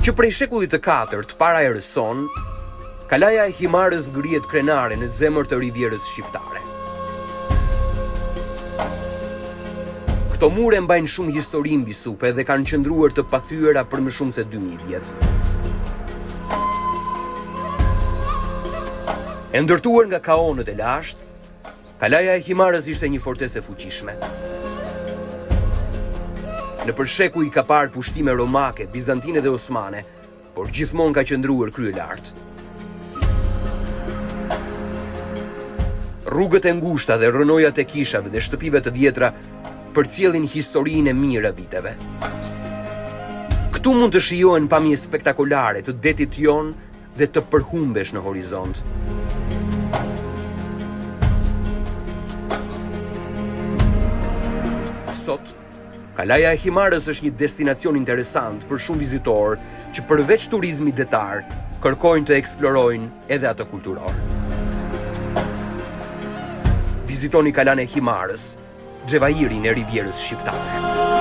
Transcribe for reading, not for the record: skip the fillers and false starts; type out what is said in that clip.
që prej shekullit të 4 para erës son, kalaja e Himarës ngrihet krenare në zemër të rivjerës shqiptare. Këto mure mbajnë shumë histori mbi supe dhe kanë qëndruar të pathyera për më shumë se 2000 vjet. E ndërtuar nga kaonët e lashtë, kalaja e Himarës ishte një fortesë e fuqishme. Në përshekuj ka parë pushtime romake, bizantine dhe osmane, por gjithmonë ka qëndruar kryelart. Rrugët e ngushta dhe rënojat e kishave dhe shtëpive të vjetra përcjellin historinë e mirë e viteve. Këtu mund të shijohen pamje spektakolare të detit jon dhe të përhumbesh në horizont. Sot, kalaja e Himarës është një destinacion interesant për shumë vizitorë që përveç turizmit detar, kërkojnë të eksplorojnë edhe atë kulturor. Vizitoni Kalan e Himarës, xhevahirin e rivjerës shqiptare.